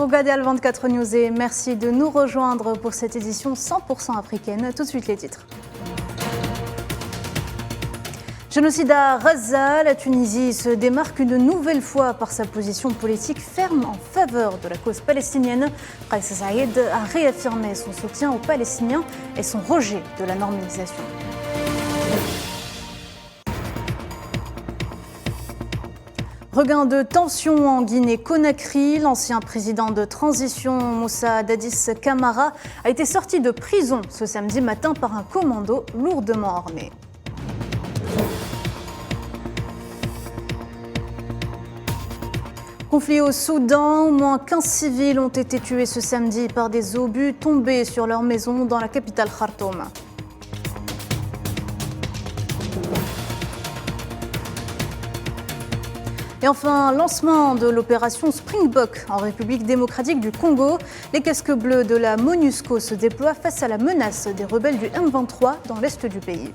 Vous regardez Al24 News et merci de nous rejoindre pour cette édition 100% africaine. Tout de suite les titres. Génocide à Gaza, la Tunisie se démarque une nouvelle fois par sa position politique ferme en faveur de la cause palestinienne. Kais Saïed a réaffirmé son soutien aux Palestiniens et son rejet de la normalisation. Regain de tension en Guinée-Conakry. L'ancien président de transition Moussa Dadis Camara a été sorti de prison ce samedi matin par un commando lourdement armé. Conflit au Soudan, au moins 15 civils ont été tués ce samedi par des obus tombés sur leur maison dans la capitale Khartoum. Et enfin, lancement de l'opération Springbok en République démocratique du Congo. Les casques bleus de la MONUSCO se déploient face à la menace des rebelles du M23 dans l'est du pays.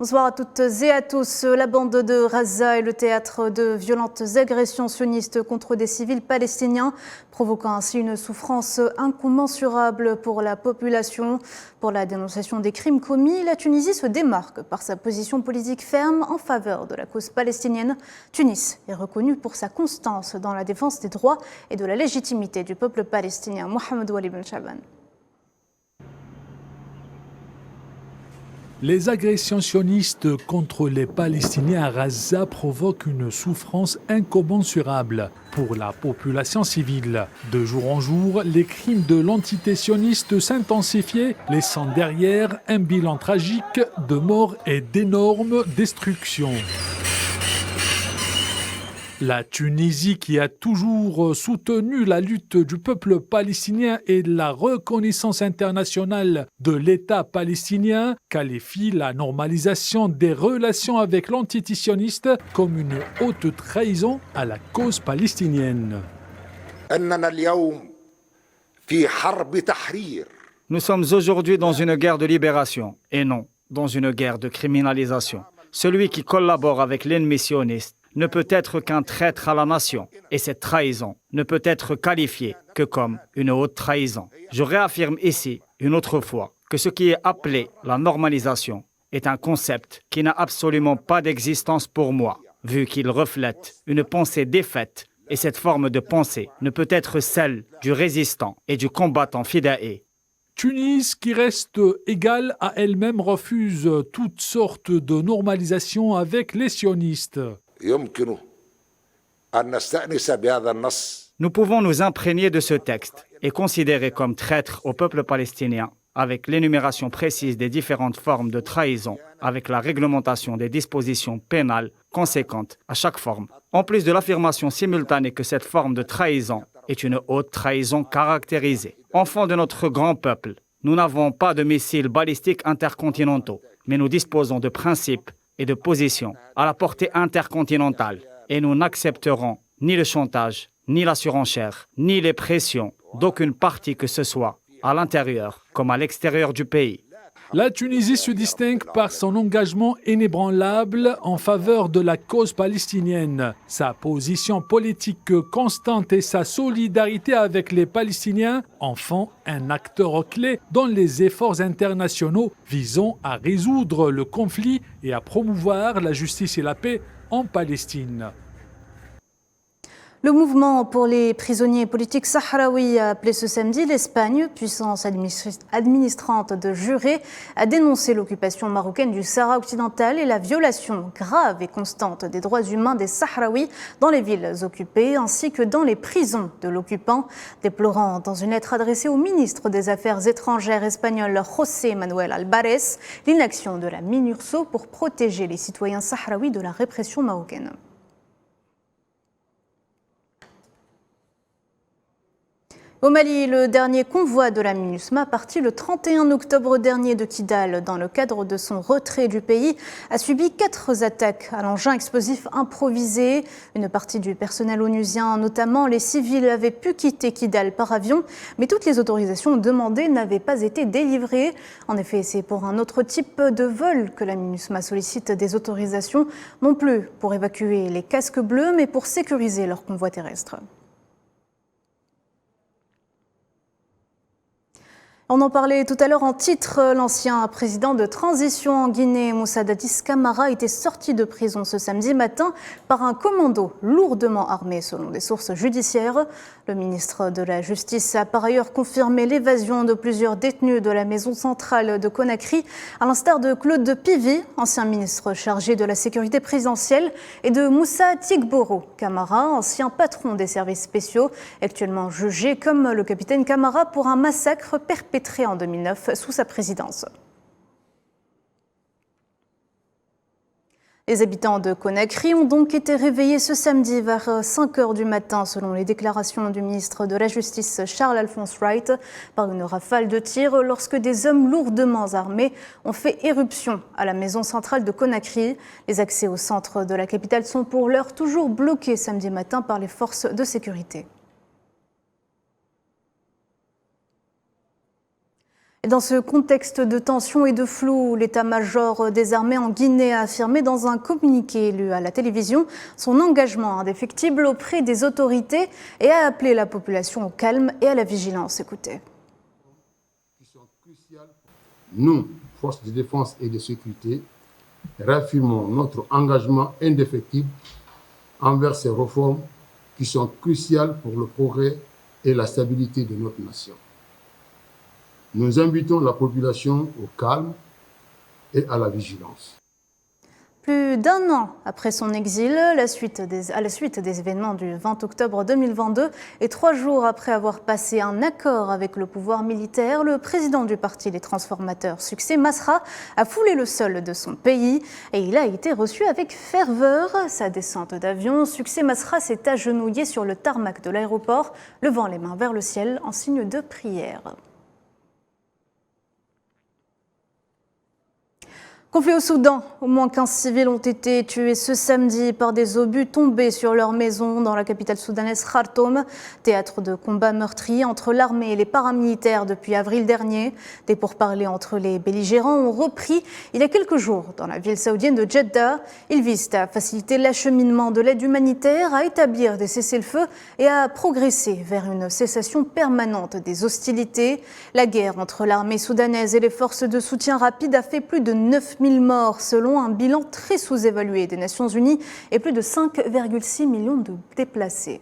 Bonsoir à toutes et à tous. La bande de Gaza est le théâtre de violentes agressions sionistes contre des civils palestiniens, provoquant ainsi une souffrance incommensurable pour la population. Pour la dénonciation des crimes commis, la Tunisie se démarque par sa position politique ferme en faveur de la cause palestinienne. Tunis est reconnue pour sa constance dans la défense des droits et de la légitimité du peuple palestinien. Mohamed Wali Ben Chaban. Les agressions sionistes contre les Palestiniens à Gaza provoquent une souffrance incommensurable pour la population civile. De jour en jour, les crimes de l'entité sioniste s'intensifient, laissant derrière un bilan tragique de morts et d'énormes destructions. La Tunisie, qui a toujours soutenu la lutte du peuple palestinien et la reconnaissance internationale de l'État palestinien, qualifie la normalisation des relations avec l'entité sioniste comme une haute trahison à la cause palestinienne. Nous sommes aujourd'hui dans une guerre de libération et non dans une guerre de criminalisation. Celui qui collabore avec l'ennemi sioniste ne peut être qu'un traître à la nation, et cette trahison ne peut être qualifiée que comme une haute trahison. Je réaffirme ici, une autre fois, que ce qui est appelé la normalisation est un concept qui n'a absolument pas d'existence pour moi, vu qu'il reflète une pensée défaite, et cette forme de pensée ne peut être celle du résistant et du combattant fidèle. Tunis, qui reste égale à elle-même, refuse toutes sortes de normalisation avec les sionistes. Nous pouvons nous imprégner de ce texte et considérer comme traître au peuple palestinien, avec l'énumération précise des différentes formes de trahison, avec la réglementation des dispositions pénales conséquentes à chaque forme. En plus de l'affirmation simultanée que cette forme de trahison est une haute trahison caractérisée. Enfants de notre grand peuple, nous n'avons pas de missiles balistiques intercontinentaux, mais nous disposons de principes et de positions à la portée intercontinentale. Et nous n'accepterons ni le chantage, ni la surenchère, ni les pressions d'aucune partie que ce soit, à l'intérieur comme à l'extérieur du pays. La Tunisie se distingue par son engagement inébranlable en faveur de la cause palestinienne. Sa position politique constante et sa solidarité avec les Palestiniens en font un acteur clé dans les efforts internationaux visant à résoudre le conflit et à promouvoir la justice et la paix en Palestine. Le mouvement pour les prisonniers politiques sahraouis a appelé ce samedi l'Espagne, puissance administrante de jurés, à dénoncer l'occupation marocaine du Sahara occidental et la violation grave et constante des droits humains des Sahraouis dans les villes occupées ainsi que dans les prisons de l'occupant, déplorant dans une lettre adressée au ministre des Affaires étrangères espagnol José Manuel Álvarez l'inaction de la MINURSO pour protéger les citoyens sahraouis de la répression marocaine. Au Mali, le dernier convoi de la MINUSMA, parti le 31 octobre dernier de Kidal dans le cadre de son retrait du pays, a subi 4 attaques à l'engin explosif improvisé. Une partie du personnel onusien, notamment les civils, avait pu quitter Kidal par avion, mais toutes les autorisations demandées n'avaient pas été délivrées. En effet, c'est pour un autre type de vol que la MINUSMA sollicite des autorisations, non plus pour évacuer les casques bleus, mais pour sécuriser leur convoi terrestre. On en parlait tout à l'heure en titre, l'ancien président de transition en Guinée, Moussa Dadis Camara, était sorti de prison ce samedi matin par un commando lourdement armé selon des sources judiciaires. Le ministre de la Justice a par ailleurs confirmé l'évasion de plusieurs détenus de la maison centrale de Conakry, à l'instar de Claude Pivy, ancien ministre chargé de la sécurité présidentielle, et de Moussa Tigboro Camara, ancien patron des services spéciaux, actuellement jugé comme le capitaine Camara pour un massacre perpétré en 2009 sous sa présidence. Les habitants de Conakry ont donc été réveillés ce samedi vers 5 h du matin, selon les déclarations du ministre de la Justice Charles-Alphonse Wright, par une rafale de tirs lorsque des hommes lourdement armés ont fait éruption à la maison centrale de Conakry. Les accès au centre de la capitale sont pour l'heure toujours bloqués samedi matin par les forces de sécurité. Et dans ce contexte de tension et de flou, l'état-major des armées en Guinée a affirmé dans un communiqué lu à la télévision son engagement indéfectible auprès des autorités et a appelé la population au calme et à la vigilance. Écoutez. Nous, forces de défense et de sécurité, réaffirmons notre engagement indéfectible envers ces réformes qui sont cruciales pour le progrès et la stabilité de notre nation. Nous invitons la population au calme et à la vigilance. Plus d'un an après son exil, à la suite des événements du 20 octobre 2022 et 3 jours après avoir passé un accord avec le pouvoir militaire, le président du parti Les Transformateurs, Succès Masra, a foulé le sol de son pays et il a été reçu avec ferveur. Sa descente d'avion, Succès Masra s'est agenouillé sur le tarmac de l'aéroport, levant les mains vers le ciel en signe de prière. Conflit au Soudan, au moins 15 civils ont été tués ce samedi par des obus tombés sur leur maison dans la capitale soudanaise Khartoum, théâtre de combats meurtriers entre l'armée et les paramilitaires depuis avril dernier. Des pourparlers entre les belligérants ont repris il y a quelques jours dans la ville saoudienne de Jeddah. Ils visent à faciliter l'acheminement de l'aide humanitaire, à établir des cessez-le-feu et à progresser vers une cessation permanente des hostilités. La guerre entre l'armée soudanaise et les forces de soutien rapide a fait plus de 9 000 morts selon un bilan très sous-évalué des Nations Unies et plus de 5,6 millions de déplacés.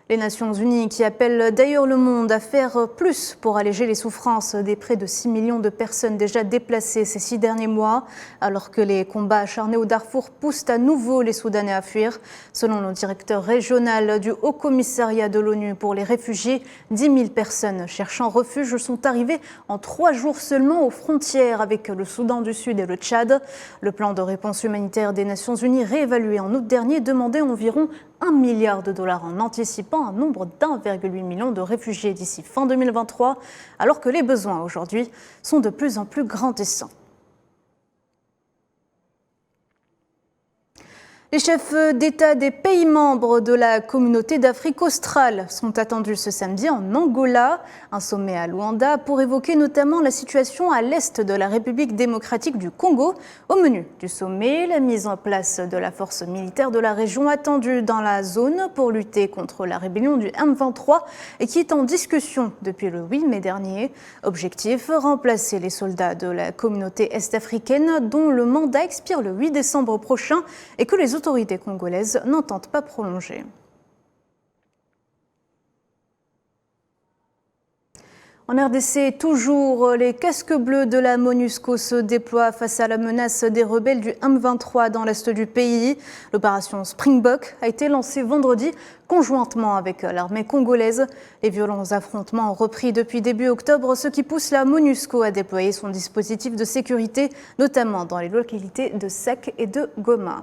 Les Nations Unies qui appellent d'ailleurs le monde à faire plus pour alléger les souffrances des près de 6 millions de personnes déjà déplacées ces 6 derniers mois, alors que les combats acharnés au Darfour poussent à nouveau les Soudanais à fuir. Selon le directeur régional du Haut Commissariat de l'ONU pour les réfugiés, 10 000 personnes cherchant refuge sont arrivées en 3 jours seulement aux frontières avec le Soudan du Sud et le Tchad. Le plan de réponse humanitaire des Nations Unies réévalué en août dernier demandait environ 1 milliard de dollars en anticipant un nombre d'1,8 million de réfugiés d'ici fin 2023, alors que les besoins aujourd'hui sont de plus en plus grandissants. Les chefs d'État des pays membres de la communauté d'Afrique australe sont attendus ce samedi en Angola, un sommet à Luanda pour évoquer notamment la situation à l'est de la République démocratique du Congo. Au menu du sommet, la mise en place de la force militaire de la région attendue dans la zone pour lutter contre la rébellion du M23 et qui est en discussion depuis le 8 mai dernier. Objectif, remplacer les soldats de la communauté est-africaine dont le mandat expire le 8 décembre prochain et que les autorités congolaises n'entendent pas prolonger. En RDC, toujours, les casques bleus de la MONUSCO se déploient face à la menace des rebelles du M23 dans l'est du pays. L'opération Springbok a été lancée vendredi conjointement avec l'armée congolaise. Les violents affrontements ont repris depuis début octobre, ce qui pousse la MONUSCO à déployer son dispositif de sécurité, notamment dans les localités de Sake et de Goma.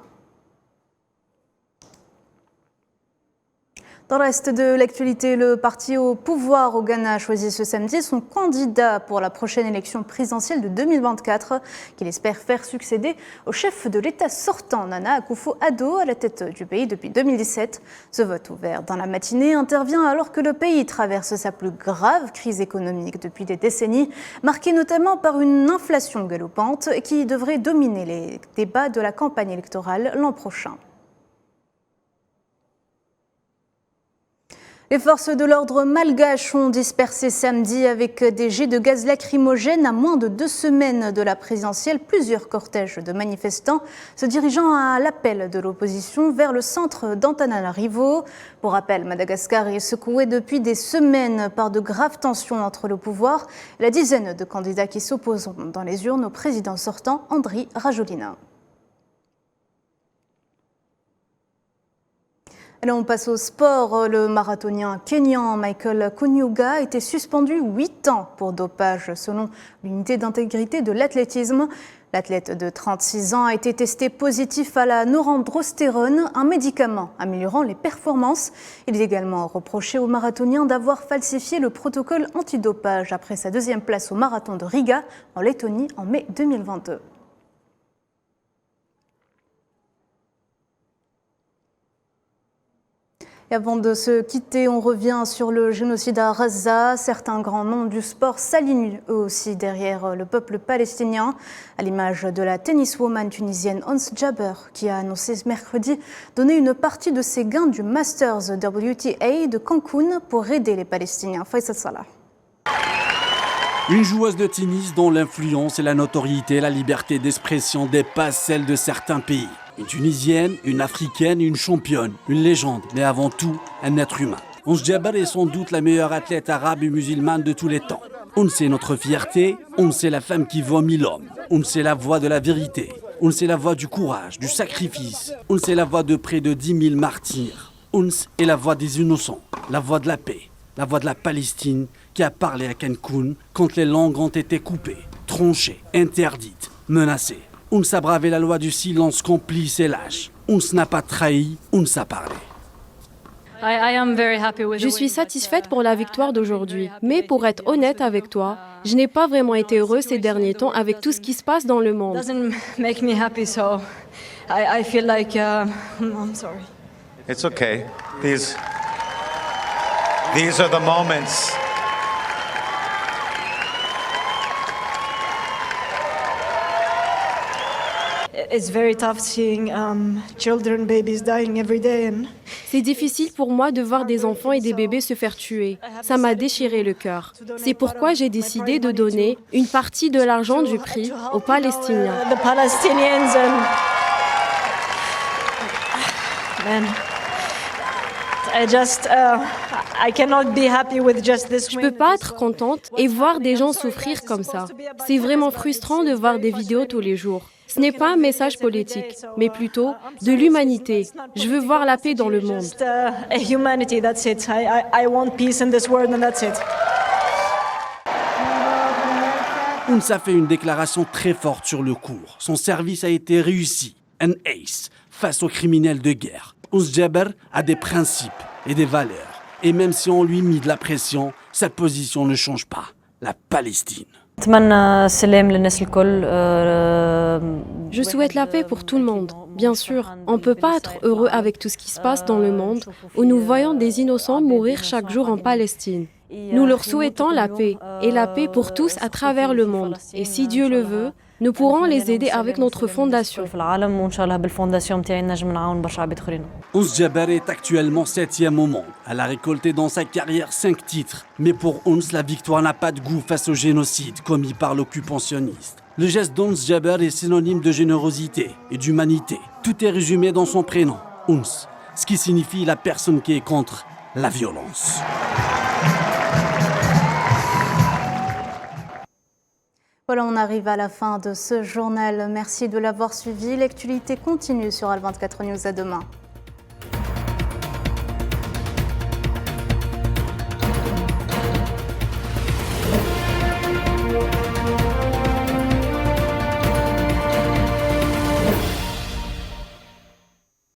Dans le reste de l'actualité, le parti au pouvoir au Ghana a choisi ce samedi son candidat pour la prochaine élection présidentielle de 2024, qu'il espère faire succéder au chef de l'État sortant, Nana Akufo-Addo, à la tête du pays depuis 2017. Ce vote ouvert dans la matinée intervient alors que le pays traverse sa plus grave crise économique depuis des décennies, marquée notamment par une inflation galopante qui devrait dominer les débats de la campagne électorale l'an prochain. Les forces de l'ordre malgaches ont dispersé samedi avec des jets de gaz lacrymogène à moins de 2 semaines de la présidentielle plusieurs cortèges de manifestants se dirigeant à l'appel de l'opposition vers le centre d'Antananarivo. Pour rappel, Madagascar est secoué depuis des semaines par de graves tensions entre le pouvoir et la dizaine de candidats qui s'opposent dans les urnes au président sortant, Andry Rajoelina. Et on passe au sport. Le marathonien kényan Michael Konyuga a été suspendu 8 ans pour dopage selon l'unité d'intégrité de l'athlétisme. L'athlète de 36 ans a été testé positif à la norandrostérone, un médicament améliorant les performances. Il est également reproché au marathonien d'avoir falsifié le protocole antidopage après sa 2e place au marathon de Riga en Lettonie en mai 2022. Et avant de se quitter, on revient sur le génocide à Gaza. Certains grands noms du sport s'alignent eux aussi derrière le peuple palestinien, à l'image de la tenniswoman tunisienne Ons Jabeur, qui a annoncé ce mercredi donner une partie de ses gains du Masters WTA de Cancun pour aider les Palestiniens. Faisal Salah. Une joueuse de tennis dont l'influence et la notoriété, la liberté d'expression dépassent celle de certains pays. Une Tunisienne, une Africaine, une championne, une légende, mais avant tout, un être humain. Ons Jabeur est sans doute la meilleure athlète arabe et musulmane de tous les temps. Ons est notre fierté, Ons est la femme qui vomit l'homme. Ons est la voix de la vérité. Ons est la voix du courage, du sacrifice. Ons est la voix de près de 10 000 martyrs. Ons est la voix des innocents, la voix de la paix, la voix de la Palestine qui a parlé à Cancun quand les langues ont été coupées, tranchées, interdites, menacées. Ons a bravé la loi du silence complice et lâche. Ons n'a pas trahi, Ons a parlé. Je suis satisfaite pour la victoire d'aujourd'hui. Mais pour être honnête avec toi, je n'ai pas vraiment été heureuse ces derniers temps avec tout ce qui se passe dans le monde. It's okay. These are the moments. It's very tough seeing children, babies dying every day. C'est difficile pour moi de voir des enfants et des bébés se faire tuer. Ça m'a déchiré le cœur. C'est pourquoi j'ai décidé de donner une partie de l'argent du prix aux Palestiniens. Je ne peux pas être contente et voir des gens souffrir comme ça. C'est vraiment frustrant de voir des vidéos tous les jours. Ce n'est pas un message politique, mais plutôt de l'humanité. Je veux voir la paix dans le monde. Ons a fait une déclaration très forte sur le cours. Son service a été réussi, un ace, face aux criminels de guerre. Ons Jabeur a des principes et des valeurs. Et même si on lui mit de la pression, sa position ne change pas. La Palestine. Je souhaite la paix pour tout le monde. Bien sûr, on ne peut pas être heureux avec tout ce qui se passe dans le monde où nous voyons des innocents mourir chaque jour en Palestine. Nous leur souhaitons la paix et la paix pour tous à travers le monde. Et si Dieu le veut, nous pourrons les aider avec notre fondation. Ons Jabeur est actuellement 7e au monde. Elle a récolté dans sa carrière 5 titres. Mais pour Ons, la victoire n'a pas de goût face au génocide commis par l'occupationniste. Le geste d'Ons Jabeur est synonyme de générosité et d'humanité. Tout est résumé dans son prénom, Ons, ce qui signifie la personne qui est contre la violence. Voilà, on arrive à la fin de ce journal. Merci de l'avoir suivi. L'actualité continue sur Al 24 News. À demain.